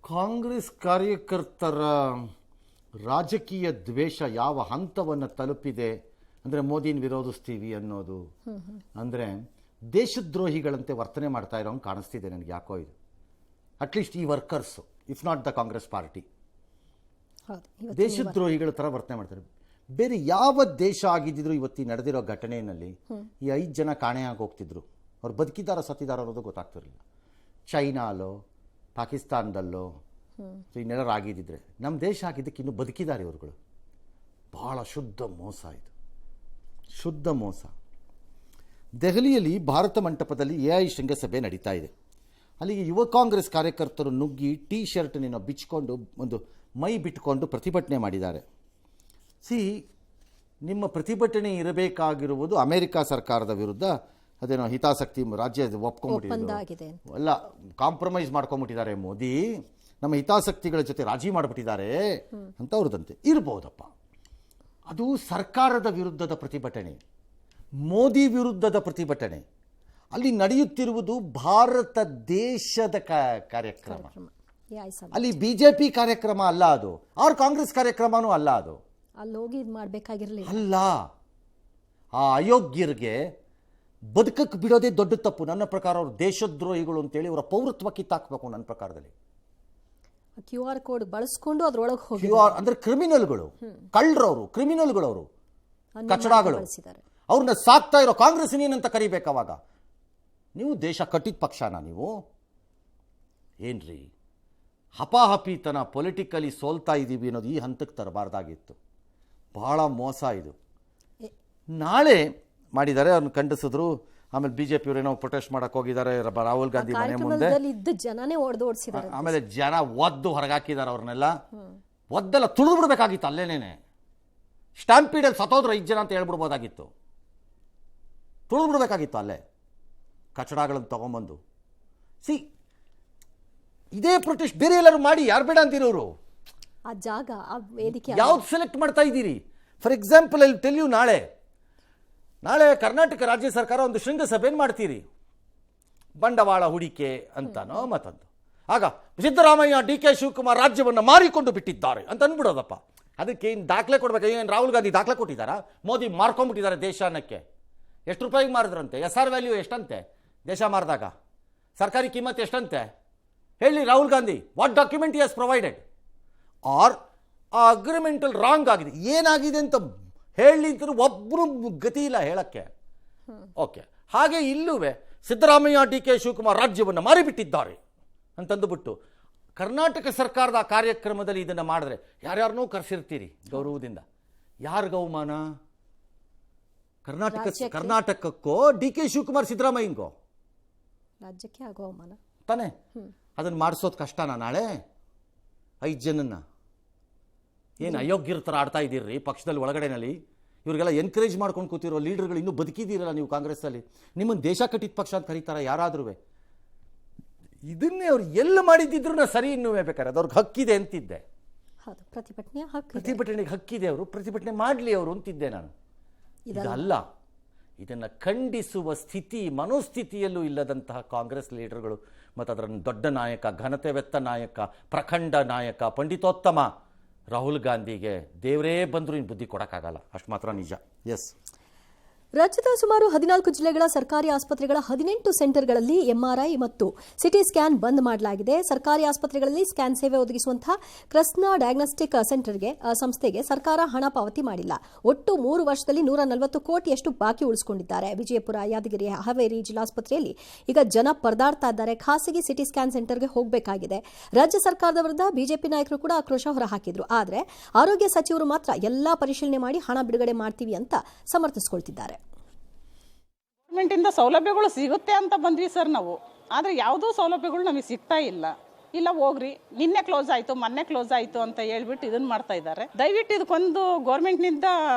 ಕಾಂಗ್ರೆಸ್ ಕಾರ್ಯಕರ್ತರ ರಾಜಕೀಯ ದ್ವೇಷ ಯಾವ ಹಂತವನ್ನು ತಲುಪಿದೆ ಅಂದರೆ ಮೋದಿನ ವಿರೋಧಿಸ್ತೀವಿ ಅನ್ನೋದು, ಅಂದರೆ ದೇಶದ್ರೋಹಿಗಳಂತೆ ವರ್ತನೆ ಮಾಡ್ತಾ ಇರೋ ಕಾಣಿಸ್ತಿದೆ ನನಗೆ. ಯಾಕೋ ಇದು ಅಟ್ಲೀಸ್ಟ್ ಈ workers, if not the Congress party, ದೇಶದ್ರೋಹಿಗಳ ಥರ ವರ್ತನೆ ಮಾಡ್ತಾರೆ. ಬೇರೆ ಯಾವ ದೇಶ ಆಗಿದ್ದಿದ್ರು ಇವತ್ತಿ ನಡೆದಿರೋ ಘಟನೆಯಲ್ಲಿ ಈ 5 ಜನ ಕಾಣೆಯಾಗಿ ಹೋಗ್ತಿದ್ರು. ಅವ್ರು ಬದುಕಿದಾರ ಸತ್ತಿದಾರ ಅನ್ನೋದು ಗೊತ್ತಾಗ್ತಿರಲಿಲ್ಲ. ಚೈನಾಲೋ ಪಾಕಿಸ್ತಾನದಲ್ಲೋ ಇನ್ನೆಲ್ಲರೂ ಆಗಿದ್ದಿದ್ರೆ, ನಮ್ಮ ದೇಶ ಆಗಿದ್ದಕ್ಕೆ ಇನ್ನೂ ಬದುಕಿದ್ದಾರೆ ಇವ್ರುಗಳು. ಭಾಳ ಶುದ್ಧ ಮೋಸ ಇದು, ಶುದ್ಧ ಮೋಸ. ದೆಹಲಿಯಲ್ಲಿ ಭಾರತ ಮಂಟಪದಲ್ಲಿ AI ಶೃಂಗಸಭೆ ನಡೀತಾ ಇದೆ. ಅಲ್ಲಿಗೆ ಯುವ ಕಾಂಗ್ರೆಸ್ ಕಾರ್ಯಕರ್ತರು ನುಗ್ಗಿ ಟೀ ಶರ್ಟ್ನ ಬಿಚ್ಕೊಂಡು ಒಂದು ಮೈ ಬಿಟ್ಕೊಂಡು ಪ್ರತಿಭಟನೆ ಮಾಡಿದ್ದಾರೆ. ನಿಮ್ಮ ಪ್ರತಿಭಟನೆ ಇರಬೇಕಾಗಿರುವುದು ಅಮೆರಿಕ ಸರ್ಕಾರದ ವಿರುದ್ಧ. ಅದೇನೋ ಹಿತಾಸಕ್ತಿ ರಾಜ್ಯ ಒಪ್ಕೊಂಡ್ಬಿಟ್ಟಿದ್ದಾರೆ, ಎಲ್ಲ ಕಾಂಪ್ರಮೈಸ್ ಮಾಡ್ಕೊಂಡ್ಬಿಟ್ಟಿದ್ದಾರೆ ಮೋದಿ, ನಮ್ಮ ಹಿತಾಸಕ್ತಿಗಳ ಜೊತೆ ರಾಜಿ ಮಾಡಿಬಿಟ್ಟಿದ್ದಾರೆ ಅಂತ ಅವ್ರದಂತೆ. ಇರ್ಬೋದಪ್ಪ, ಅದು ಸರ್ಕಾರದ ವಿರುದ್ಧದ ಪ್ರತಿಭಟನೆ, ಮೋದಿ ವಿರುದ್ಧದ ಪ್ರತಿಭಟನೆ. ಅಲ್ಲಿ ನಡೆಯುತ್ತಿರುವುದು ಭಾರತ ದೇಶದ ಕಾರ್ಯಕ್ರಮ, ಅಲ್ಲಿ BJP ಕಾರ್ಯಕ್ರಮ ಅಲ್ಲ ಅದು, ಅವ್ರ ಕಾಂಗ್ರೆಸ್ ಕಾರ್ಯಕ್ರಮನೂ ಅಲ್ಲ ಅದು. ಅಲ್ಲೋಗಿ ಇದು ಮಾಡಬೇಕಾಗಿರಲಿಲ್ಲ ಅಲ್ಲ. ಆ ಅಯೋಗ್ಯರಿಗೆ ಬದುಕಕ್ಕೆ ಬಿಡೋದೇ ದೊಡ್ಡ ತಪ್ಪು ನನ್ನ ಪ್ರಕಾರ. ಅವರು ದೇಶದ್ರೋಹಿಗಳು ಅಂತೇಳಿ ಅವರ ಪೌರತ್ವ ಕಿತ್ತಾಕಬೇಕು ನನ್ನ ಪ್ರಕಾರದಲ್ಲಿ. QR ಕೋಡ್ ಬಳಸ್ಕೊಂಡು ಅದ್ರೊಳಗೆ ಹೋಗಿ ಅಂದ್ರೆ ಕ್ರಿಮಿನಲ್ಗಳು, ಕಳ್ಳರವರು, ಕ್ರಿಮಿನಲ್ಗಳವರು, ಕಚಡಗಳು, ಅವ್ರನ್ನ ಸಾಕ್ತಾ ಇರೋ ಕಾಂಗ್ರೆಸ್ ಏನಂತ ಕರಿಬೇಕು ಅವಾಗ? ನೀವು ದೇಶ ಕಟ್ಟಿದ ಪಕ್ಷನ ನೀವು ಏನ್ರಿ? ಹಪಾಹಪಿತನ ಪೊಲಿಟಿಕಲಿ ಸೋಲ್ತಾ ಇದ್ದೀವಿ ಅನ್ನೋದು ಈ ಹಂತಕ್ಕೆ ತರಬಾರ್ದಾಗಿತ್ತು. ಬಹಳ ಮೋಸ ಇದು. ನಾಳೆ ಮಾಡಿದ್ದಾರೆ, ಅವ್ರನ್ನ ಖಂಡಿಸಿದ್ರು. ಆಮೇಲೆ BJP ಏನೋ ಪ್ರೊಟೆಸ್ಟ್ ಮಾಡಕ್ಕೆ ಹೋಗಿದ್ದಾರೆ ರಾಹುಲ್ ಗಾಂಧಿ ಮನೆ ಮುಂದೆ. ಆಮೇಲೆ ಜನ ಒದ್ದು ಹೊರಗಾಕಿದ್ದಾರೆ ಅವ್ರನ್ನೆಲ್ಲ. ಒದ್ದೆಲ್ಲ ತುಳಿದು ಬಿಡ್ಬೇಕಾಗಿತ್ತು ಅಲ್ಲೇನೇನೆ. ಸ್ಟಾಂಪೀಡಲ್ಲಿ ಸತ್ತೋದ್ರು 5 ಜನ ಅಂತ ಹೇಳ್ಬಿಡ್ಬೋದಾಗಿತ್ತು. ತುಳಿದು ಬಿಡ್ಬೇಕಾಗಿತ್ತು ಅಲ್ಲೇ ಕಚಡಗಳನ್ನು ತಗೊಂಬಂದು. ಇದೇ ಪ್ರೊಟೆಸ್ಟ್ ಬೇರೆ ಎಲ್ಲರೂ ಮಾಡಿ, ಯಾರು ಬೇಡ ಅಂತಿರೋರು? ಆ ಜಾಗ, ಆ ವೇದಿಕೆ ಯಾವ್ದು ಸೆಲೆಕ್ಟ್ ಮಾಡ್ತಾ ಇದ್ದೀರಿ? ಫಾರ್ ಎಕ್ಸಾಂಪಲ್ ಅಲ್ಲಿ ಟೆಲ್ ಯು, ನಾಳೆ ಕರ್ನಾಟಕ ರಾಜ್ಯ ಸರ್ಕಾರ ಒಂದು ಶೃಂಗಸಭೆಯನ್ನು ಮಾಡ್ತೀರಿ, ಬಂಡವಾಳ ಹೂಡಿಕೆ ಅಂತನೋ ಮತ್ತೊಂದು. ಆಗ ಸಿದ್ದರಾಮಯ್ಯ DK ಶಿವಕುಮಾರ್ ರಾಜ್ಯವನ್ನು ಮಾರಿಕೊಂಡು ಬಿಟ್ಟಿದ್ದಾರೆ ಅಂತ ಅಂದ್ಬಿಡೋದಪ್ಪ. ಅದಕ್ಕೆ ಏನು ದಾಖಲೆ ಕೊಡ್ಬೇಕು? ಏನು ರಾಹುಲ್ ಗಾಂಧಿ ದಾಖಲೆ ಕೊಟ್ಟಿದ್ದಾರಾ? ಮೋದಿ ಮಾರ್ಕೊಂಡ್ಬಿಟ್ಟಿದ್ದಾರೆ ದೇಶ ಅನ್ನಕ್ಕೆ. ಎಷ್ಟು ರೂಪಾಯಿಗೆ ಮಾರಿದ್ರಂತೆ? SR ವ್ಯಾಲ್ಯೂ ಎಷ್ಟಂತೆ ದೇಶ ಮಾರಿದಾಗ? ಸರ್ಕಾರಿ ಕಿಮ್ಮತ್ತು ಎಷ್ಟಂತೆ ಹೇಳಿ Rahul Gandhi? What document he has provided? Or ಆ ಅಗ್ರಿಮೆಂಟಲ್ಲಿ ರಾಂಗ್ ಆಗಿದೆ, ಏನಾಗಿದೆ ಅಂತ ಹೇಳಿ ಒಬ್ಬರು ಗತಿ ಇಲ್ಲ ಹೇಳಕ್ಕೆ. ಓಕೆ, ಹಾಗೆ ಇಲ್ಲೂ ಸಿದ್ದರಾಮಯ್ಯ DK ಶಿವಕುಮಾರ್ ರಾಜ್ಯವನ್ನು ಮಾರಿಬಿಟ್ಟಿದ್ದಾರೆ ಅಂತಂದುಬಿಟ್ಟು ಕರ್ನಾಟಕ ಸರ್ಕಾರದ ಕಾರ್ಯಕ್ರಮದಲ್ಲಿ ಇದನ್ನು ಮಾಡಿದ್ರೆ ಯಾರ್ಯಾರನ್ನೂ ಕರೆಸಿರ್ತೀರಿ ಗೌರವದಿಂದ. ಯಾರು ಗೌಮಾನ? ಕರ್ನಾಟಕಕ್ಕೋ DK ಶಿವಕುಮಾರ್ ಸಿದ್ದರಾಮಯ್ಯಂಗೋ ರಾಜ್ಯಕ್ಕೆ ಆಗೋ ಅವಮಾನ ತಾನೆ. ಅದನ್ನು ಮಾಡಿಸೋದು ಕಷ್ಟನಾ ನಾಳೆ? 5 ಜನನ್ನ ಏನು ಅಯೋಗ್ಯರ ಥರ ಆಡ್ತಾ ಇದ್ದೀರಿ ಪಕ್ಷದಲ್ಲಿ ಒಳಗಡೆನಲ್ಲಿ. ಇವರಿಗೆಲ್ಲ ಎನ್ಕರೇಜ್ ಮಾಡ್ಕೊಂಡು ಕೂತಿರೋ ಲೀಡರ್ಗಳು ಇನ್ನೂ ಬದುಕಿದ್ದೀರಲ್ಲ ನೀವು ಕಾಂಗ್ರೆಸ್ಸಲ್ಲಿ. ನಿಮ್ಮನ್ನು ದೇಶ ಕಟ್ಟಿದ ಪಕ್ಷ ಅಂತ ಕರೀತಾರ ಯಾರಾದ್ರೂ? ಇದನ್ನೇ ಅವ್ರು ಎಲ್ಲ ಮಾಡಿದ್ದಿದ್ರು ಸರಿ ಇನ್ನೂ ಬೇಕಾದ್ರೆ ಅದವ್ರಿಗೆ ಹಕ್ಕಿದೆ ಅಂತಿದ್ದೆ. ಪ್ರತಿಭಟನೆಗೆ ಹಕ್ಕಿದೆ, ಅವರು ಪ್ರತಿಭಟನೆ ಮಾಡಲಿ ಅವರು ಅಂತಿದ್ದೆ ನಾನು. ಇದಲ್ಲ, ಇದನ್ನು ಖಂಡಿಸುವ ಸ್ಥಿತಿ ಮನೋಸ್ಥಿತಿಯಲ್ಲೂ ಇಲ್ಲದಂತಹ ಕಾಂಗ್ರೆಸ್ ಲೀಡರ್ಗಳು ಮತ್ತು ಅದರ ದೊಡ್ಡ ನಾಯಕ, ಘನತೆವೆತ್ತ ನಾಯಕ, ಪ್ರಖಂಡ ನಾಯಕ, ಪಂಡಿತೋತ್ತಮ ರಾಹುಲ್ ಗಾಂಧಿಗೆ ದೇವರೇ ಬಂದರೂ ಇನ್ನು ಬುದ್ಧಿ ಕೊಡೋಕ್ಕಾಗಲ್ಲ, ಅಷ್ಟು ಮಾತ್ರ ನಿಜ. ಎಸ್, ರಾಜ್ಯದ ಸುಮಾರು 14 ಜಿಲ್ಲೆಗಳ ಸರ್ಕಾರಿ ಆಸ್ಪತ್ರೆಗಳ 18 ಸೆಂಟರ್ಗಳಲ್ಲಿ MRI ಮತ್ತು ಸಿಟಿ ಸ್ಕ್ಯಾನ್ ಬಂದ್ ಮಾಡಲಾಗಿದೆ. ಸರ್ಕಾರಿ ಆಸ್ಪತ್ರೆಗಳಲ್ಲಿ ಸ್ಕ್ಯಾನ್ ಸೇವೆ ಒದಗಿಸುವಂತಹ ಕೃಷ್ಣ ಡಯಾಗ್ನೋಸ್ಟಿಕ್ ಸಂಸ್ಥೆಗೆ ಸರ್ಕಾರ ಹಣ ಪಾವತಿ ಮಾಡಿಲ್ಲ. ಒಟ್ಟು 3 ವರ್ಷದಲ್ಲಿ 140 ಕೋಟಿಯಷ್ಟು ಬಾಕಿ ಉಳಿಸಿಕೊಂಡಿದ್ದಾರೆ. ವಿಜಯಪುರ, ಯಾದಗಿರಿ, ಹಾವೇರಿ ಜಿಲ್ಲಾಸ್ಪತ್ರೆಯಲ್ಲಿ ಈಗ ಜನ ಪರದಾಡ್ತಾ ಇದ್ದಾರೆ. ಖಾಸಗಿ ಸಿಟಿ ಸ್ಕ್ಯಾನ್ ಸೆಂಟರ್ಗೆ ಹೋಗಬೇಕಾಗಿದೆ. ರಾಜ್ಯ ಸರ್ಕಾರದ ವಿರುದ್ಧ BJP ನಾಯಕರು ಕೂಡ ಆಕ್ರೋಶ ಹೊರಹಾಕಿದ್ರು. ಆದರೆ ಆರೋಗ್ಯ ಸಚಿವರು ಮಾತ್ರ ಎಲ್ಲಾ ಪರಿಶೀಲನೆ ಮಾಡಿ ಹಣ ಬಿಡುಗಡೆ ಮಾಡ್ತೀವಿ ಅಂತ ಸಮರ್ಥಿಸಿಕೊಳ್ತಿದ್ದಾರೆ. ಗೌರ್ಮೆಂಟಿಂದ ಸೌಲಭ್ಯಗಳು ಸಿಗುತ್ತೆ ಅಂತ ಬಂದ್ವಿ ಸರ್ ನಾವು, ಆದರೆ ಯಾವುದೂ ಸೌಲಭ್ಯಗಳು ನಮಗೆ ಸಿಗ್ತಾ ಇಲ್ಲ ಹೋಗ್ರಿ ನಿನ್ನೆ ಕ್ಲೋಸ್ ಆಯಿತು ಮೊನ್ನೆ ಕ್ಲೋಸ್ ಆಯಿತು ಅಂತ ಹೇಳ್ಬಿಟ್ಟು ಇದನ್ನು ಮಾಡ್ತಾ ಇದ್ದಾರೆ. ದಯವಿಟ್ಟು ಇದಕ್ಕೊಂದು ಗೌರ್ಮೆಂಟ್ನಿಂದ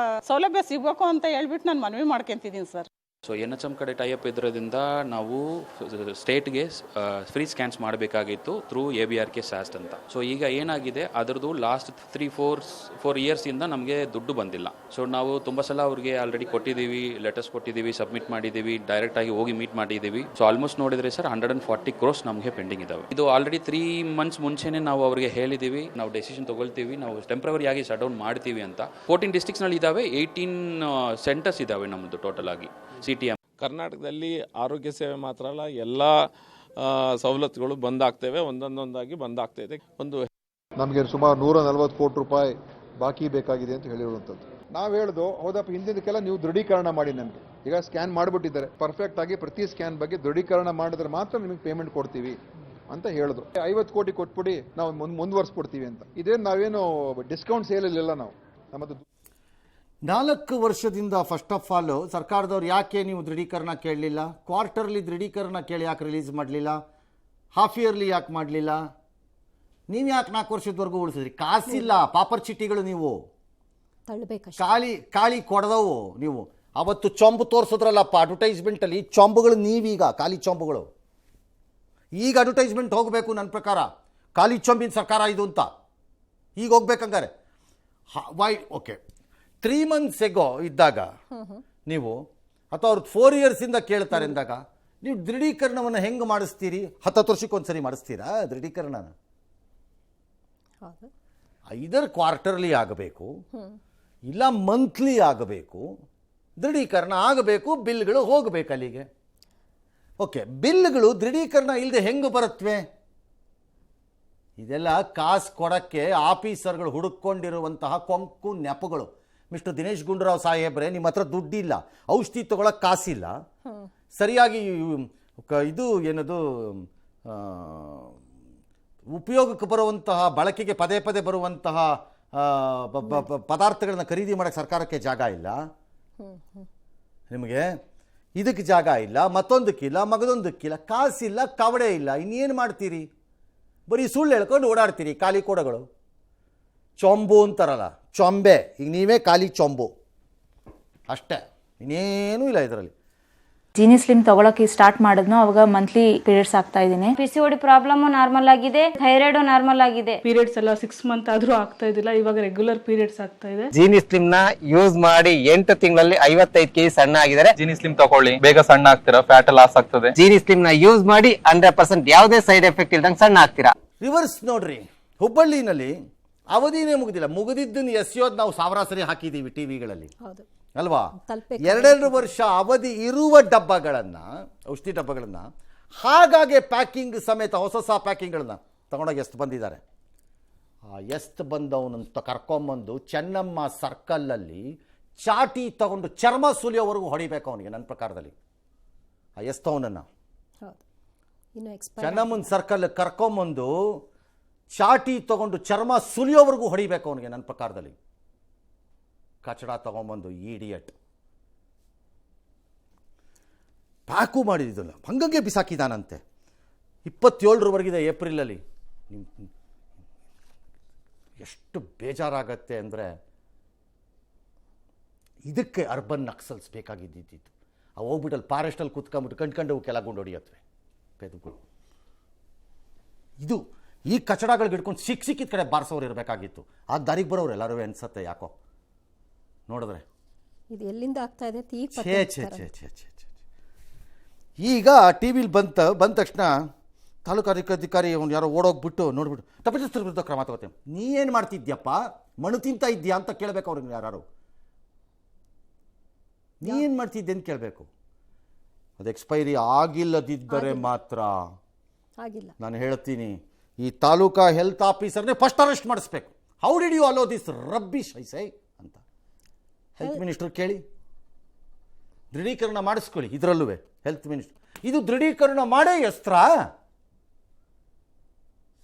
ಸೌಲಭ್ಯ ಸಿಗಬೇಕು ಅಂತ ಹೇಳ್ಬಿಟ್ಟು ನಾನು ಮನವಿ ಮಾಡ್ಕೊಂತಿದ್ದೀನಿ ಸರ್. ಸೊ NHM ಕಡೆ ಟೈಅಪ್ ಇದ್ರೋದ್ರಿಂದ ನಾವು ಸ್ಟೇಟ್ಗೆ ಫ್ರೀ ಸ್ಕ್ಯಾನ್ಸ್ ಮಾಡಬೇಕಾಗಿತ್ತು ಥ್ರೂ ABRK SAST ಅಂತ. ಸೊ ಈಗ ಏನಾಗಿದೆ, ಅದರದ್ದು ಲಾಸ್ಟ್ 3-4 ಇಯರ್ಸಿಂದ ನಮಗೆ ದುಡ್ಡು ಬಂದಿಲ್ಲ. ಸೊ ನಾವು ತುಂಬ ಸಲ ಅವ್ರಿಗೆ ಆಲ್ರೆಡಿ ಕೊಟ್ಟಿದ್ದೀವಿ, ಲೆಟರ್ಸ್ ಕೊಟ್ಟಿದ್ದೀವಿ, ಸಬ್ಮಿಟ್ ಮಾಡಿದ್ದೀವಿ, ಡೈರೆಕ್ಟಾಗಿ ಹೋಗಿ ಮೀಟ್ ಮಾಡಿದ್ದೀವಿ. ಸೊ ಆಲ್ಮೋಸ್ಟ್ ನೋಡಿದರೆ ಸರ್ 140 crores ನಮಗೆ ಪೆಂಡಿಂಗ್ ಇದ್ದಾವೆ. ಇದು ಆಲ್ರೆಡಿ 3 months ಮುಂಚೆನೇ ನಾವು ಅವರಿಗೆ ಹೇಳಿದ್ದೀವಿ, ನಾವು ಡೆಸಿಷನ್ ತೊಗೊಳ್ತೀವಿ, ನಾವು ಟೆಂಪ್ರವರಿ ಆಗಿ ಶಟ್ ಡೌನ್ ಮಾಡ್ತೀವಿ ಅಂತ. 14 ಡಿಸ್ಟ್ರಿಕ್ಟ್ಸ್ನಲ್ಲಿ ಇದ್ದಾವೆ, 18 ಸೆಂಟರ್ಸ್ ಇದ್ದಾವೆ ನಮ್ಮದು ಟೋಟಲ್ ಆಗಿ CTM. ಕರ್ನಾಟಕದಲ್ಲಿ ಆರೋಗ್ಯ ಸೇವೆ ಮಾತ್ರ ಅಲ್ಲ, ಎಲ್ಲ ಸವಲತ್ತುಗಳು ಬಂದಾಗ್ತವೆ, ಒಂದೊಂದಾಗಿ ಬಂದಾಗ್ತಾಯಿದೆ. ನಮಗೆ ಸುಮಾರು 140 ಕೋಟಿ ರೂಪಾಯಿ ಬಾಕಿ ಬೇಕಾಗಿದೆ ಅಂತ ಹೇಳಿರುವಂಥದ್ದು. ನಾವು ಹೇಳ್ದು ಹೌದಪ್ಪ, ಹಿಂದಿನಕ್ಕೆಲ್ಲ ನೀವು ದೃಢೀಕರಣ ಮಾಡಿ, ನಮಗೆ ಈಗ ಸ್ಕ್ಯಾನ್ ಮಾಡಿಬಿಟ್ಟಿದ್ದಾರೆ, ಪರ್ಫೆಕ್ಟ್ ಆಗಿ ಪ್ರತಿ ಸ್ಕ್ಯಾನ್ ಬಗ್ಗೆ ದೃಢೀಕರಣ ಮಾಡಿದ್ರೆ ಮಾತ್ರ ನಿಮಗೆ ಪೇಮೆಂಟ್ ಕೊಡ್ತೀವಿ ಅಂತ ಹೇಳಿದ್ರು. 50 ಕೋಟಿ ಕೊಟ್ಬಿಡಿ, ನಾವು ಮುಂದುವರ್ಸ್ಕೊಡ್ತೀವಿ ಅಂತ. ಇದೇನು ನಾವೇನು ಡಿಸ್ಕೌಂಟ್ ಸೇಲ್ ಇಲ್ಲ, ನಾವು ನಮ್ಮದು 4 ವರ್ಷದಿಂದ ಫಸ್ಟ್ ಆಫ್ ಆಲ್ ಸರ್ಕಾರದವ್ರು ಯಾಕೆ ನೀವು ದೃಢೀಕರಣ ಕೇಳಲಿಲ್ಲ? ಕ್ವಾರ್ಟರ್ಲಿ ದೃಢೀಕರಣ ಕೇಳಿ ಯಾಕೆ ರಿಲೀಸ್ ಮಾಡಲಿಲ್ಲ? ಹಾಫ್ ಇಯರ್ಲಿ ಯಾಕೆ ಮಾಡಲಿಲ್ಲ? ನೀವು ಯಾಕೆ 4 ವರ್ಷದವರೆಗೂ ಉಳಿಸಿದ್ರಿ? ಕಾಸಿಲ್ಲ, ಪಾಪರ್ ಚೀಟಿಗಳು ನೀವು ಖಾಲಿ ಕೊಡದವು. ನೀವು ಅವತ್ತು ಚೊಂಬು ತೋರಿಸಿದ್ರಲ್ಲಪ್ಪ ಅಡ್ವರ್ಟೈಸ್ಮೆಂಟಲ್ಲಿ, ಚೊಂಬುಗಳು ನೀವೀಗ ಖಾಲಿ ಚೊಂಬುಗಳು. ಈಗ ಅಡ್ವರ್ಟೈಸ್ಮೆಂಟ್ ಹೋಗಬೇಕು ನನ್ನ ಪ್ರಕಾರ, ಖಾಲಿ ಚೊಂಬಿನ ಸರ್ಕಾರ ಇದು ಅಂತ. ಈಗ ಹೋಗ್ಬೇಕಂಗಾರೆ ವೈ ಓಕೆ 3 months ಎಗೋ ಇದ್ದಾಗ ನೀವು, ಅಥವಾ ಅವ್ರು 4 yearsಯಿಂದ ಕೇಳ್ತಾರೆ ಅಂದಾಗ ನೀವು ದೃಢೀಕರಣವನ್ನು ಹೆಂಗೆ ಮಾಡಿಸ್ತೀರಿ? 10 ವರ್ಷಕ್ಕೊಂದ್ಸರಿ ಮಾಡಿಸ್ತೀರಾ ದೃಢೀಕರಣನ? ಐದರ್ ಕ್ವಾರ್ಟರ್ಲಿ ಆಗಬೇಕು, ಇಲ್ಲ ಮಂತ್ಲಿ ಆಗಬೇಕು, ದೃಢೀಕರಣ ಆಗಬೇಕು, ಬಿಲ್ಗಳು ಹೋಗಬೇಕು ಅಲ್ಲಿಗೆ. ಓಕೆ, ಬಿಲ್ಗಳು ದೃಢೀಕರಣ ಇಲ್ಲದೆ ಹೆಂಗೆ ಬರುತ್ತವೆ? ಇದೆಲ್ಲ ಕಾಸು ಕೊಡೋಕ್ಕೆ ಆಫೀಸರ್ಗಳು ಹುಡುಕೊಂಡಿರುವಂತಹ ಕೊಂಕು ನೆಪಗಳು. ಮಿಸ್ಟರ್ ದಿನೇಶ್ ಗುಂಡೂರಾವ್ ಸಾಹೇಬ್ರೆ, ನಿಮ್ಮ ಹತ್ರ ದುಡ್ಡಿಲ್ಲ, ಔಷಧಿ ತೊಗೊಳಕ್ಕೆ ಕಾಸಿಲ್ಲ, ಸರಿಯಾಗಿ ಇದು ಏನದು ಉಪಯೋಗಕ್ಕೆ ಬರುವಂತಹ, ಬಳಕೆಗೆ ಪದೇ ಪದೇ ಬರುವಂತಹ ಪದಾರ್ಥಗಳನ್ನ ಖರೀದಿ ಮಾಡೋಕ್ಕೆ ಸರ್ಕಾರಕ್ಕೆ ಜಾಗ ಇಲ್ಲ, ನಿಮಗೆ ಇದಕ್ಕೆ ಜಾಗ ಇಲ್ಲ, ಮತ್ತೊಂದಕ್ಕಿಲ್ಲ, ಮಗದೊಂದಕ್ಕಿಲ್ಲ, ಕಾಸಿಲ್ಲ, ಕವಡೆ ಇಲ್ಲ, ಇನ್ನೇನು ಮಾಡ್ತೀರಿ? ಬರೀ ಸುಳ್ಳು ಹೇಳ್ಕೊಂಡು ಓಡಾಡ್ತೀರಿ. ಖಾಲಿ ಕೊಡಗಳು, ಚೊಂಬು ಅಂತಾರಲ್ಲ, ಚೊಂಬೆ. ಈಗ ನೀವೇ ಖಾಲಿ ಚೊಂಬು ಅಷ್ಟೇ, ಇನ್ನೇನೂ ಇಲ್ಲ ಇದರಲ್ಲಿ. ಜೀನಿ ಸ್ಲಿಮ್ ತಗೊಳಕ್ಕೆ ಸ್ಟಾರ್ಟ್ ಮಾಡಿದ್ನೋ ಅವಾಗ ಮಂತ್ಲಿ ಪೀರಿಯಡ್ಸ್ ಆಗ್ತಾ ಇದ್ದೀನಿ. PCOD ಪ್ರಾಬ್ಲಮ್ ನಾರ್ಮಲ್ ಆಗಿದೆ, ಥೈರಾಯ್ಡ್ ನಾರ್ಮಲ್ ಆಗಿದೆ. ಪೀರಿಯಡ್ಸ್ ಎಲ್ಲ 6 months ಆದ್ರೂ ಆಗ್ತಾ ಇದ್ದಿಲ್ಲ, ಇವಾಗ ರೆಗ್ಯುಲರ್ ಪೀರಿಯಡ್ಸ್ ಆಗ್ತಾ ಇದೆ. ಜೀನಿ ಸ್ಲಿಮ್ ನ ಯೂಸ್ ಮಾಡಿ 8 ತಿಂಗಳಲ್ಲಿ 55 kg ಸಣ್ಣ ಆಗಿದ್ದಾರೆ. ಜೀನಿ ಸ್ಲಿಮ್ ತಗೊಳ್ಳಿ, ಬೇಗ ಸಣ್ಣ ಆಗ್ತೀರಾ, ಫ್ಯಾಟ್ ಲಾಸ್ ಆಗ್ತದೆ. ಜೀನಿ ಸ್ಲಿಮ್ ನ ಯೂಸ್ ಮಾಡಿ 100% ಯಾವುದೇ ಸೈಡ್ ಎಫೆಕ್ಟ್ ಇಲ್ದಂಗೆ ಸಣ್ಣ ಆಗ್ತೀರಾ. ರಿವರ್ಸ್ ನೋಡ್ರಿ, ಹುಬ್ಬಳ್ಳಿನಲ್ಲಿ ಅವಧಿನೇ ಮುಗಿದಿದ್ದನ್ನು ಎಸೆಯೋದು ನಾವು ಸಾವಿರ ಸರಿ ಹಾಕಿದ್ದೀವಿ ಟಿವಿಗಳಲ್ಲಿ ಅಲ್ವಾ? 2 ವರ್ಷ ಅವಧಿ ಇರುವ ಡಬ್ಬಗಳನ್ನು, ಔಷಧಿ ಡಬ್ಬಗಳನ್ನು ಹಾಗಾಗಿ ಪ್ಯಾಕಿಂಗ್ ಸಮೇತ ಹೊಸ ಪ್ಯಾಕಿಂಗ್ಗಳನ್ನ ತಗೊಂಡೋಗಿ ಎಷ್ಟು ಬಂದಿದ್ದಾರೆ. ಆ ಎಷ್ಟು ಬಂದವನಂತ ಕರ್ಕೊಂಬಂದು ಚೆನ್ನಮ್ಮ ಸರ್ಕಲ್ಲಲ್ಲಿ ಚಾಟಿ ತಗೊಂಡು ಚರ್ಮ ಸುಲಿಯೋವರೆಗೂ ಹೊಡಿಬೇಕು ಅವನಿಗೆ, ನನ್ನ ಪ್ರಕಾರದಲ್ಲಿ. ಆ ಎಸ್ತವನನ್ನು ಚೆನ್ನಮ್ಮನ ಸರ್ಕಲ್ ಕರ್ಕೊಂಬಂದು ಚಾಟಿ ತಗೊಂಡು ಚರ್ಮ ಸುಲಿಯೋವರೆಗೂ ಹೊಡಿಬೇಕು ಅವನಿಗೆ, ನನ್ನ ಪ್ರಕಾರದಲ್ಲಿ. ಕಚಡ ತಗೊಂಬಂದು ಈಡಿಯಟ್ ಪ್ಯಾಕು ಮಾಡಿದ್ದಿಲ್ಲ, ಹಂಗಂಗೆ ಬಿಸಾಕಿದಾನಂತೆ. 27ರವರೆಗಿದೆ ಏಪ್ರಿಲಲ್ಲಿ. ಎಷ್ಟು ಬೇಜಾರಾಗತ್ತೆ ಅಂದರೆ, ಇದಕ್ಕೆ ಅರ್ಬನ್ ನಕ್ಸಲ್ಸ್ ಬೇಕಾಗಿದ್ದಿದ್ದು. ಅವು ಹೋಗ್ಬಿಟ್ಟಲ್ಲಿ ಫಾರೆಸ್ಟಲ್ಲಿ ಕೂತ್ಕೊಂಡ್ಬಿಟ್ಟು ಕಂಡ್ಕೊಂಡು ಕೆಳಗೊಂಡು ಹೊಡಿಯತ್ವೆ ಪೆದುಗಳು. ಇದು ಈ ಕಚಡಗಳಿಗೆ ಹಿಡ್ಕೊಂಡು ಸಿಕ್ಕಿದ ಕಡೆ ಬಾರಿಸೋರು ಇರಬೇಕಾಗಿತ್ತು. ಆ ದಾರಿಗೆ ಬರೋರು ಎಲ್ಲರೂ ಅನ್ಸತ್ತೆ ಯಾಕೋ ನೋಡಿದ್ರೆ. ಇದು ಎಲ್ಲಿಂದ ಆಗ್ತಾ ಇದೆ? ಈಗ ಟಿ ವಿಲಿ ಬಂದ ತಕ್ಷಣ ತಾಲೂಕು ಅಧಿಕಾರಿ ಅವ್ನು ಯಾರೋ ಓಡೋಗ್ಬಿಟ್ಟು ನೋಡ್ಬಿಟ್ಟು ತಪ್ಪಿತಸ್ಥರ ವಿರುದ್ಧ ಕ್ರಮ ತಗೋತೇವೆ. ನೀ ಏನು ಮಾಡ್ತಿದ್ಯಪ್ಪ, ಮಣ್ಣು ತಿಂತ ಇದ್ದೀಯಾ ಅಂತ ಕೇಳಬೇಕು ಅವ್ರಿಗೆ. ಯಾರು ನೀ ಏನು ಮಾಡ್ತಿದ್ದೆ ಅಂತ ಕೇಳಬೇಕು. ಅದು ಎಕ್ಸ್ಪೈರಿ ಆಗಿಲ್ಲದಿದ್ದರೆ ಮಾತ್ರ ಆಗಿಲ್ಲ. ನಾನು ಹೇಳ್ತೀನಿ, ಈ ತಾಲೂಕಾ ಹೆಲ್ತ್ ಆಫೀಸರ್ನೇ ಫಸ್ಟ್ ಅರೆಸ್ಟ್ ಮಾಡಿಸ್ಬೇಕು. How did you allow this rubbish I say ಅಂತ ಹೆಲ್ತ್ ಮಿನಿಸ್ಟರ್ ಕೇಳಿ, ದೃಢೀಕರಣ ಮಾಡಿಸ್ಕೊಳ್ಳಿ. ಇದರಲ್ಲೂ ಹೆಲ್ತ್ ಮಿನಿಸ್ಟರ್ ಇದು ದೃಢೀಕರಣ ಮಾಡೇ ಎಸ್ತ್ರ.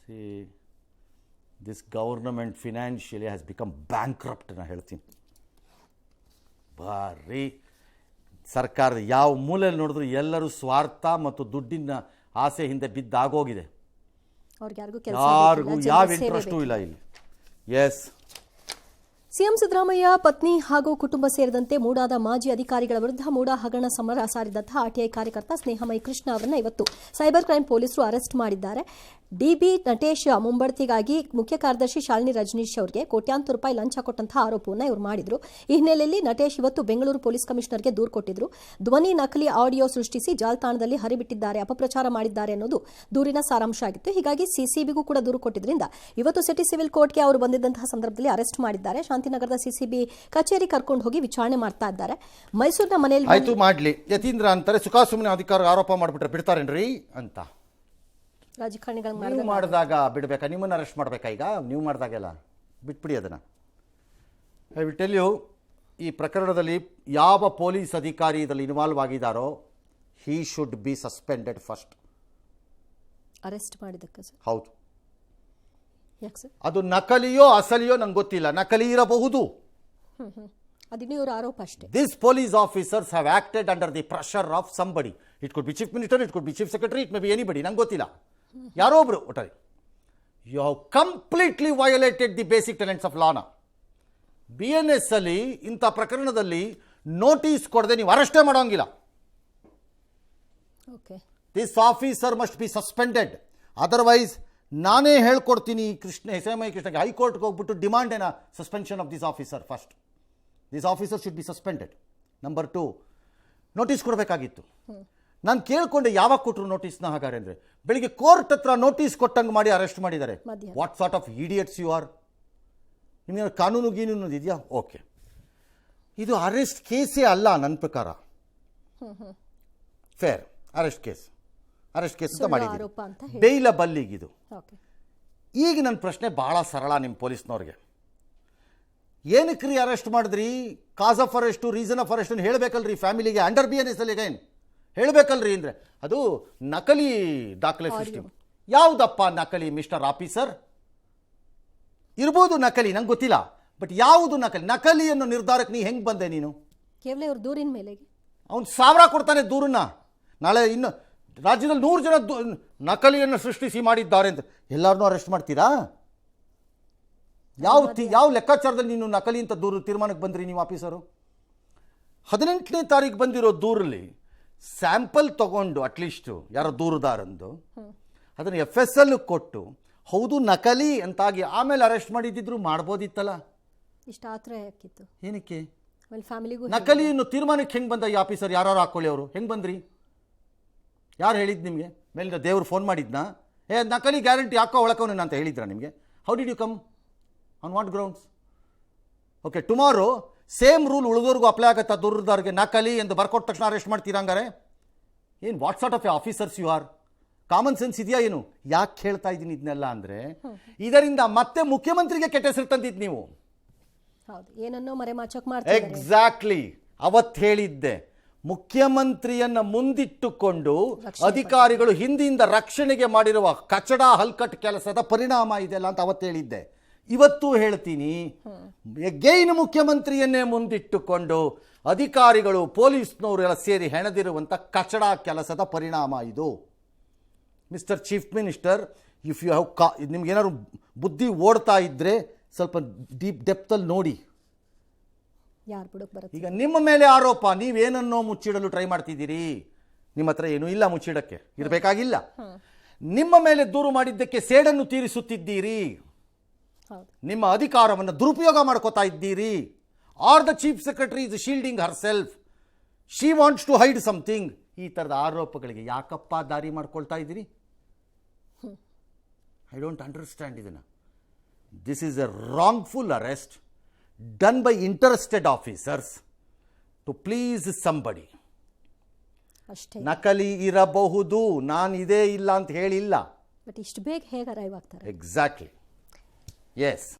See this government financially has become bankrupt. ನಾನು ಹೇಳ್ತೀನಿ, ಭಾರಿ ಸರ್ಕಾರದ ಯಾವ ಮೂಲೆಯಲ್ಲಿ ನೋಡಿದ್ರು ಎಲ್ಲರೂ ಸ್ವಾರ್ಥ ಮತ್ತು ದುಡ್ಡಿನ ಆಸೆ ಹಿಂದೆ ಬಿದ್ದಾಗೋಗಿದೆ. ಯಾರಿಗೂ ಯಾವ ಇಂಟ್ರೆಸ್ಟೂ ಇಲ್ಲ ಇಲ್ಲಿ. ಎಸ್, ಸಿಎಂ ಸಿದ್ದರಾಮಯ್ಯ ಪತ್ನಿ ಹಾಗೂ ಕುಟುಂಬ ಸೇರಿದಂತೆ ಮೂಡಾದ ಮಾಜಿ ಅಧಿಕಾರಿಗಳ ವಿರುದ್ಧ ಮೂಡಾ ಹಗರಣ ಸಮರ ಸಾರಿದಂತಹ ಆರ್ಟಿಐ ಕಾರ್ಯಕರ್ತ ಸ್ನೇಹಮಯಿ ಕೃಷ್ಣ ಅವರನ್ನು ಇವತ್ತು ಸೈಬರ್ ಕ್ರೈಂ ಪೊಲೀಸರು ಅರೆಸ್ಟ್ ಮಾಡಿದ್ದಾರೆ. ಡಿಬಿ ನಟೇಶ್ ಮುಂಬಡ್ತಿಗಾಗಿ ಮುಖ್ಯ ಕಾರ್ಯದರ್ಶಿ ಶಾಲಿನಿ ರಜನೀಶ್ ಅವರಿಗೆ ಕೋಟ್ಯಾಂತರ ರೂಪಾಯಿ ಲಂಚ ಕೊಟ್ಟಂತಹ ಆರೋಪವನ್ನು ಇವರು ಮಾಡಿದ್ರು. ಈ ಹಿನ್ನೆಲೆಯಲ್ಲಿ ನಟೇಶ್ ಇವತ್ತು ಬೆಂಗಳೂರು ಪೊಲೀಸ್ ಕಮಿಷನರ್ಗೆ ದೂರು ಕೊಟ್ಟಿದ್ರು. ಧ್ವನಿ ನಕಲಿ ಆಡಿಯೋ ಸೃಷ್ಟಿಸಿ ಜಾಲತಾಣದಲ್ಲಿ ಹರಿಬಿಟ್ಟಿದ್ದಾರೆ, ಅಪಪ್ರಚಾರ ಮಾಡಿದ್ದಾರೆ ಅನ್ನೋದು ದೂರಿನ ಸಾರಾಂಶ ಆಗಿತ್ತು. ಹೀಗಾಗಿ ಸಿಸಿಬಿಗೂ ಕೂಡ ದೂರು ಕೊಟ್ಟಿದ್ರಿಂದ ಇವತ್ತು ಸಿಟಿ ಸಿವಿಲ್ ಕೋರ್ಟ್ಗೆ ಅವರು ಬಂದಿದ್ದಂತಹ ಸಂದರ್ಭದಲ್ಲಿ ಅರೆಸ್ಟ್ ಮಾಡಿದ್ದಾರೆ. ಶಾಂತಿನಗರದ ಸಿಸಿಬಿ ಕಚೇರಿ ಕರ್ಕೊಂಡು ಹೋಗಿ ವಿಚಾರಣೆ ಮಾಡ್ತಾ ಇದ್ದಾರೆ. ಮೈಸೂರಿನ ಮನೆಯಲ್ಲಿ ಆಯ್ತು ಮಾಡ್ಲಿ, ಯತೀಂದ್ರ ಅಂತಾರೆ ಸುಖಾಸುಮ್ಮನೆ ಅಧಿಕಾರ ಆರೋಪ ಮಾಡಿಬಿಟ್ರೆ ಬಿಡ್ತಾರೇನ್ರಿ ಅಂತ. ರಾಜಕಾರಣಿಗಳು ನೀವು ಮಾಡಿದಾಗ ಬಿಡಬೇಕಾ, ನಿಮ್ಮನ್ನು ಅರೆಸ್ಟ್ ಮಾಡಬೇಕಾ? ಈಗ ನೀವು ಮಾಡಿದಾಗೆಲ್ಲ ಬಿಟ್ಬಿಡಿ ಅದನ್ನು. ಐ ವಿಲ್ ಟೆಲ್ ಯು, ಈ ಪ್ರಕರಣದಲ್ಲಿ ಯಾವ ಪೊಲೀಸ್ ಅಧಿಕಾರಿ ಇದರಲ್ಲಿ ಇನ್ವಾಲ್ವ್ ಆಗಿದ್ದಾರೋ he should be suspended first. Arrest ಮಾಡಿದ್ದಕ್ಕೆ ಸರ್? ಹೌದು. ಯಾಕೆ ಸರ್? ಅದು ನಕಲಿಯೋ ಅಸಲಿಯೋ ನಂಗೆ ಗೊತ್ತಿಲ್ಲ, ನಕಲಿ ಇರಬಹುದು. ಅದಿನ್ನೂ ಇವರ ಆರೋಪ ಅಷ್ಟೇ. These police officers have acted under the pressure of somebody. It could be chief minister, it could be chief secretary, it may be anybody. ನಂಗೆ ಗೊತ್ತಿಲ್ಲ, ಯಾರೋ ಒಬ್ರು ಒಟ್ಟಾರೆ. You have completely violated the basic tenets of lawನ. BNS ಅಲ್ಲಿ ಇಂಥ ಪ್ರಕರಣದಲ್ಲಿ notice ಕೊಡದೆ ನೀವು ಅರೆಸ್ಟೇ ಮಾಡೋಂಗಿಲ್ಲ. Okay. This officer must be suspended. Otherwise ನಾನೇ ಹೇಳ್ಕೊಡ್ತೀನಿ ಎಸ್ಎಂಐ ಕೃಷ್ಣಗೆ, ಹೈಕೋರ್ಟ್ಗೆ ಹೋಗ್ಬಿಟ್ಟು ಡಿಮಾಂಡ್ ಏನ suspension of this officer first. This officer should be suspended. Number 2, notice ಕೊಡಬೇಕಾಗಿತ್ತು. ನಾನು ಕೇಳ್ಕೊಂಡೆ ಯಾವಾಗ ಕೊಟ್ಟರು ನೋಟಿಸ್ನ? ಹಾಗಾದ್ರೆ ಅಂದರೆ ಬೆಳಿಗ್ಗೆ ಕೋರ್ಟ್ ಹತ್ರ ನೋಟಿಸ್ ಕೊಟ್ಟಂಗೆ ಮಾಡಿ ಅರೆಸ್ಟ್ ಮಾಡಿದ್ದಾರೆ. What sort of idiots you are? ನಿಮಗೆ ಕಾನೂನು ಗೀನೂನು ಇದೆಯಾ? ಓಕೆ, ಇದು ಅರೆಸ್ಟ್ ಕೇಸೇ ಅಲ್ಲ ನನ್ನ ಪ್ರಕಾರ. ಫೇರ್ ಅರೆಸ್ಟ್ ಕೇಸ್ ಅಂತ ಮಾಡಿದ್ದೀವಿ, ಬೇಯ್ಲಬಲ್ ಈಗಿದು. ಈಗ ನನ್ನ ಪ್ರಶ್ನೆ ಭಾಳ ಸರಳ ನಿಮ್ಮ ಪೊಲೀಸ್ನವ್ರಿಗೆ. ಏನಕ್ಕೆ ರೀ ಅರೆಸ್ಟ್ ಮಾಡಿದ್ರಿ? Cause of arrest, reason of arrest ಹೇಳಬೇಕಲ್ರಿ ಫ್ಯಾಮಿಲಿಗೆ. ಅಂಡರ್ BNS ಅಲ್ಲಿ ಏನು ಹೇಳಬೇಕಲ್ರಿ ಅಂದರೆ ಅದು ನಕಲಿ ದಾಖಲೆ ಸೃಷ್ಟಿ. ಯಾವುದಪ್ಪ ನಕಲಿ ಮಿಸ್ಟರ್ ಆಫೀಸರ್? ಇರ್ಬೋದು ನಕಲಿ, ನಂಗೆ ಗೊತ್ತಿಲ್ಲ, ಬಟ್ ಯಾವುದು ನಕಲಿ? ನಕಲಿ ಅನ್ನೋ ನಿರ್ಧಾರಕ್ಕೆ ನೀ ಹೆಂಗೆ ಬಂದೆ ನೀನು? ಕೇವಲ ಇವ್ರ ದೂರಿನ ಮೇಲೆ ಅವ್ನು 1000 ಕೊಡ್ತಾನೆ ದೂರನ್ನ. ನಾಳೆ ಇನ್ನು ರಾಜ್ಯದಲ್ಲಿ 100 ಜನ ನಕಲಿಯನ್ನು ಸೃಷ್ಟಿಸಿ ಮಾಡಿದ್ದಾರೆ ಅಂತ ಎಲ್ಲರನ್ನೂ ಅರೆಸ್ಟ್ ಮಾಡ್ತೀರಾ? ಯಾವ ಲೆಕ್ಕಾಚಾರದಲ್ಲಿ ನೀನು ನಕಲಿ ಅಂತ ದೂರು ತೀರ್ಮಾನಕ್ಕೆ ಬಂದ್ರಿ ನೀವು ಆಫೀಸರು? 18ನೇ ತಾರೀಕು ಬಂದಿರೋ ದೂರಲ್ಲಿ ಸ್ಯಾಂಪಲ್ ತಗೊಂಡು ಅಟ್ಲೀಸ್ಟು ಯಾರೋ ದೂರುದಾರಂದು ಅದನ್ನು FSL ಕೊಟ್ಟು ಹೌದು ನಕಲಿ ಅಂತಾಗಿ ಆಮೇಲೆ ಅರೆಸ್ಟ್ ಮಾಡಿದ್ದಿದ್ರು ಮಾಡ್ಬೋದಿತ್ತಲ್ಲ. ಇಷ್ಟ ಆತರ ಯಾಕಿತ್ತು? ಏನಕ್ಕೆ ಫ್ಯಾಮಿಲಿಗೂ ನಕಲಿಯನ್ನು ತೀರ್ಮಾನಕ್ಕೆ ಹೆಂಗೆ ಬಂದ ಈ ಆಫೀಸರ್? ಯಾರು ಹಾಕೊಳ್ಳಿ ಅವರು ಹೆಂಗೆ ಬಂದ್ರಿ? ಯಾರು ಹೇಳಿದ್ದು ನಿಮಗೆ? ಮೇಲಿಂದ ದೇವ್ರು ಫೋನ್ ಮಾಡಿದ್ನಾ? ನಕಲಿ ಗ್ಯಾರಂಟಿ ಹಾಕೋ ಒಳಕವನು ಅಂತ ಹೇಳಿದ್ರಾ ನಿಮಗೆ? How did you come? On what grounds? Okay, tomorrow same rule ಉಳಿದೋರ್ಗೂ ಅಪ್ಲೈ ಆಗುತ್ತಾ? ದೂರದಾರ್ಗೆ ನಕಲಿ ಎಂದು ಬರ್ಕೊಟ್ಟ ತಕ್ಷಣ ಅರೆಸ್ಟ್ ಮಾಡ್ತೀರಾ? ಹಂಗಾರೆ ಏನು what sort of officers you are? Common sense ಇದೆಯಾ ಏನು? ಯಾಕೆ ಹೇಳ್ತಾ ಇದ್ದೀನಿ ಇದನ್ನೆಲ್ಲ ಅಂದರೆ ಇದರಿಂದ ಮತ್ತೆ ಮುಖ್ಯಮಂತ್ರಿಗೆ ಕೆಟ್ಟ ಹೆಸರು ತಂದಿದ್ದು ನೀವು. ಏನನ್ನೋ ಮರೆಮಾಚಕ್ ಮಾಡ್ತಾರೆ. ಎಕ್ಸಾಕ್ಟ್ಲಿ, ಅವತ್ತು ಹೇಳಿದ್ದೆ, ಮುಖ್ಯಮಂತ್ರಿಯನ್ನ ಮುಂದಿಟ್ಟುಕೊಂಡು ಅಧಿಕಾರಿಗಳು ಹಿಂದಿನಿಂದ ರಕ್ಷಣೆಗೆ ಮಾಡಿರುವ ಕಚಡ ಹಲ್ಕಟ್ ಕೆಲಸದ ಪರಿಣಾಮ ಇದೆಲ್ಲ ಅಂತ ಅವತ್ತು ಹೇಳಿದ್ದೆ. ಇವತ್ತು ಹೇಳ್ತೀನಿ, ಎಗೈನ್ ಮುಖ್ಯಮಂತ್ರಿಯನ್ನೇ ಮುಂದಿಟ್ಟುಕೊಂಡು ಅಧಿಕಾರಿಗಳು ಪೊಲೀಸ್ನವರೆಲ್ಲ ಸೇರಿ ಹೆಣದಿರುವಂಥ ಕಚಡ ಕೆಲಸದ ಪರಿಣಾಮ ಇದು. Mister chief minister, if you have ನಿಮ್ಗೇನಾದ್ರು ಬುದ್ಧಿ ಓಡ್ತಾ ಇದ್ದರೆ ಸ್ವಲ್ಪ ಡೀಪ್ ಡೆಪ್ತಲ್ಲಿ ನೋಡಿ. ಈಗ ನಿಮ್ಮ ಮೇಲೆ ಆರೋಪ, ನೀವೇನನ್ನೋ ಮುಚ್ಚಿಡಲು ಟ್ರೈ ಮಾಡ್ತಿದ್ದೀರಿ. ನಿಮ್ಮ ಹತ್ರ ಏನೂ ಇಲ್ಲ ಮುಚ್ಚಿಡಕ್ಕೆ, ಇರಬೇಕಾಗಿಲ್ಲ. ನಿಮ್ಮ ಮೇಲೆ ದೂರು ಮಾಡಿದ್ದಕ್ಕೆ ಸೇಡನ್ನು ತೀರಿಸುತ್ತಿದ್ದೀರಿ, ನಿಮ್ಮ ಅಧಿಕಾರವನ್ನು ದುರುಪಯೋಗ ಮಾಡ್ಕೋತಾ ಇದ್ದೀರಿ. Or the chief secretary is shielding herself, she wants to hide something. ಈ ಥರದ ಆರೋಪಗಳಿಗೆ ಯಾಕಪ್ಪ ದಾರಿ ಮಾಡ್ಕೊಳ್ತಾ ಇದ್ದೀರಿ? ಐ ಡೋಂಟ್ ಅಂಡರ್ಸ್ಟ್ಯಾಂಡ್ ಇದನ್ನು. This is a wrongful arrest done by interested officers to please somebody. ನಕಲಿ ಇರಬಹುದು, ನಾನು ಇದೇ ಇಲ್ಲ ಅಂತ ಹೇಳಿಲ್ಲ. ಬಟ್ ಇಷ್ಟು ಬೇಗ ಹೇಗೆ ಅರೈವ್ ಆಗ್ತಾರೆ? Exactly, S.